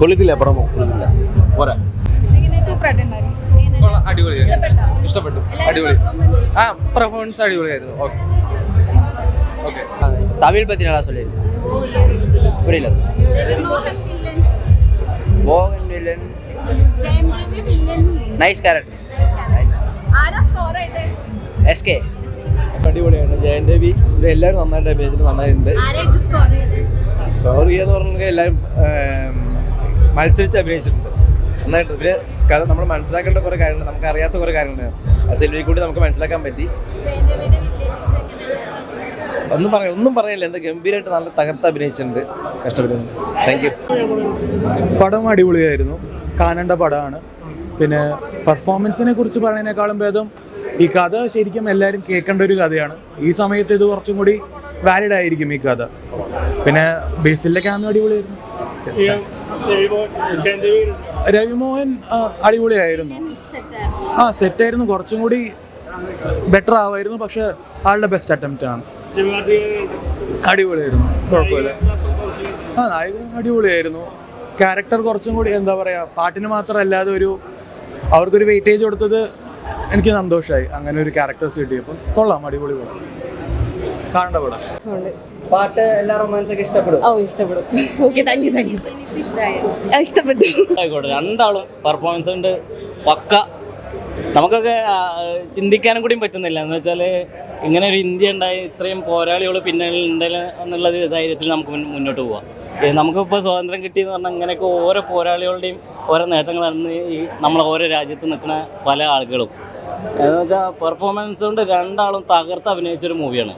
കൊള്ളിത്തില്ല പടമോ കൊള്ളിത്തില്ല പോരാ. അടിപൊളി, ഇഷ്ടപ്പെട്ടു. അടിപൊളി. പെർഫോമൻസ് അടിപൊളിയായിരുന്നു. ഓക്കെ. தமிழ் பத்தி நல்லா சொல்லியிருக்கேன். புரியல. மோகன் வில்லன் നൈസ് ക്യാരക്ടർ. എസ്കെ അടിപൊളിയാണ്. ജയൻ രവി എല്ലാവരും നന്നായിട്ട് അഭിനയിച്ചിട്ട് നന്നായിട്ടുണ്ട്. സ്കോർ ചെയ്യാന്ന് പറഞ്ഞാൽ എല്ലാവരും മത്സരിച്ച് അഭിനയിച്ചിട്ടുണ്ട് നന്നായിട്ട്. പിന്നെ കഥ നമ്മൾ മനസ്സിലാക്കേണ്ട കുറേ കാര്യങ്ങൾ, നമുക്ക് അറിയാത്ത കുറേ കാര്യങ്ങളുണ്ട്. ആ സിനിമയിൽ കൂടി നമുക്ക് മനസ്സിലാക്കാൻ പറ്റി. ഒന്നും പറയില്ല, എന്താ ഗംഭീരമായിട്ട് നല്ല തകർത്ത് അഭിനയിച്ചിട്ടുണ്ട്. കഷ്ടപ്പെടുന്നു. Thank you. പടം അടിപൊളിയായിരുന്നു, കാണേണ്ട പടമാണ്. പിന്നെ പെർഫോമൻസിനെ കുറിച്ച് പറയുന്നതിനേക്കാളും ഭേദം ഈ കഥ ശരിക്കും എല്ലാവരും കേൾക്കേണ്ട ഒരു കഥയാണ്. ഈ സമയത്ത് ഇത് കുറച്ചും കൂടി വാലിഡ് ആയിരിക്കും ഈ കഥ. പിന്നെ ബേസിലിൻ്റെ ക്യാമിയോ അടിപൊളിയായിരുന്നു. രവിമോഹൻ അടിപൊളിയായിരുന്നു. സെറ്റായിരുന്നു, കുറച്ചും കൂടി ബെറ്റർ ആവായിരുന്നു. പക്ഷെ ആളുടെ ബെസ്റ്റ് അറ്റംപ്റ്റ് ആണ്. അടിപൊളിയായിരുന്നു, കുഴപ്പമില്ല. നായകൻ അടിപൊളിയായിരുന്നു. ക്യാരക്ടർ കുറച്ചും കൂടി എന്താ പറയുക, പാട്ടിന് മാത്രമല്ലാതെ അവർക്കൊരു വെയിറ്റേജ് കൊടുത്തത് എനിക്ക് സന്തോഷമായി. അങ്ങനെ ഒരു ക്യാരക്ടേഴ്സ് കിട്ടിയപ്പോൾ കൊള്ളാം, അടിപൊളി പടം, കാണേണ്ട പടം. പാട്ട് എല്ലാ റൊമാൻസൊക്കെ ഇഷ്ടപ്പെടും. ഇഷ്ടപ്പെടും. Okay, thank you. ഇഷ്ടപ്പെട്ടു. ആയിക്കോട്ടെ, രണ്ടാളും പെർഫോമൻസ് ഉണ്ട് പക്ക. നമുക്കൊക്കെ ചിന്തിക്കാനും കൂടിയും പറ്റുന്നില്ല. എന്ന് വെച്ചാൽ ഇങ്ങനെ ഒരു ഇന്ത്യ ഉണ്ടായി ഇത്രയും പോരാളികൾ പിന്നിലുണ്ടല്ലോ എന്നുള്ളത് ധൈര്യത്തിൽ നമുക്ക് മുന്നോട്ട് പോവാം. നമുക്കിപ്പോൾ സ്വാതന്ത്ര്യം കിട്ടിയെന്ന് പറഞ്ഞാൽ ഇങ്ങനെയൊക്കെ ഓരോ പോരാളികളുടെയും ഓരോ നേട്ടങ്ങളാണ് ഈ നമ്മളെ ഓരോ രാജ്യത്ത് നിൽക്കുന്ന പല ആളുകളും. എന്ന് വെച്ചാൽ പെർഫോമൻസ് കൊണ്ട് രണ്ടാളും തകർത്ത് അഭിനയിച്ചൊരു മൂവിയാണ്.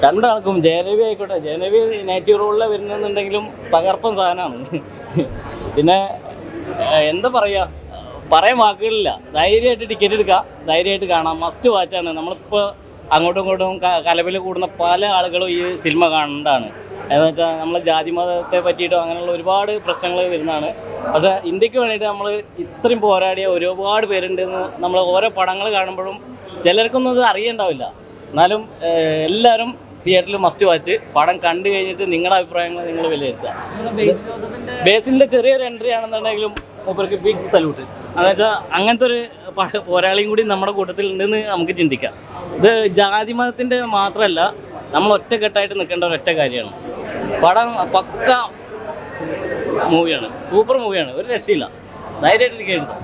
രണ്ടാൾക്കും ജയരവി ആയിക്കോട്ടെ, ജയരവി നേറ്റീവ് റോളിൽ വരുന്നുണ്ടെങ്കിലും തകർപ്പൻ സാധനമാണ്. പിന്നെ എന്താ പറയുക, പറയാൻ വാക്കുകളില്ല. ധൈര്യമായിട്ട് ടിക്കറ്റ് എടുക്കുക, ധൈര്യമായിട്ട് കാണാം. മസ്റ്റ് വാച്ചാണ്. നമ്മളിപ്പോൾ അങ്ങോട്ടും ഇങ്ങോട്ടും കലവിൽ കൂടുന്ന പല ആളുകളും ഈ സിനിമ കാണേണ്ടതാണ്. എന്ന് വെച്ചാൽ നമ്മൾ ജാതി മതത്തെ പറ്റിയിട്ടോ അങ്ങനെയുള്ള ഒരുപാട് പ്രശ്നങ്ങൾ വരുന്നതാണ്. പക്ഷേ ഇന്ത്യക്ക് വേണ്ടിയിട്ട് നമ്മൾ ഇത്രയും പോരാടിയ ഒരുപാട് പേരുണ്ടെന്ന് നമ്മൾ ഓരോ പടങ്ങൾ കാണുമ്പോഴും ചിലർക്കൊന്നും അത് അറിയണ്ടാവില്ല. എന്നാലും എല്ലാവരും തിയേറ്ററിൽ മസ്റ്റ് വാച്ച്. പടം കണ്ടു കഴിഞ്ഞിട്ട് നിങ്ങളുടെ അഭിപ്രായങ്ങൾ നിങ്ങൾ വിലയിരുത്തുക. ബേസിലിൻ്റെ ചെറിയൊരു എൻട്രി ആണെന്നുണ്ടെങ്കിലും മൂപ്പർക്ക് ബിഗ് സല്യൂട്ട്. എന്ന് വെച്ചാൽ അങ്ങനത്തെ ഒരു പോരാളിയും കൂടി നമ്മുടെ കൂട്ടത്തിൽ ഉണ്ടെന്ന് നമുക്ക് ചിന്തിക്കാം. ഇത് ജാതി മതത്തിൻ്റെ മാത്രമല്ല, നമ്മൾ ഒറ്റക്കെട്ടായിട്ട് നിൽക്കേണ്ട ഒരൊറ്റ കാര്യമാണ്. പടം പക്ക മൂവിയാണ്, സൂപ്പർ മൂവിയാണ്, ഒരു രക്ഷയില്ല. ധൈര്യമായിട്ട് എഴുതാം.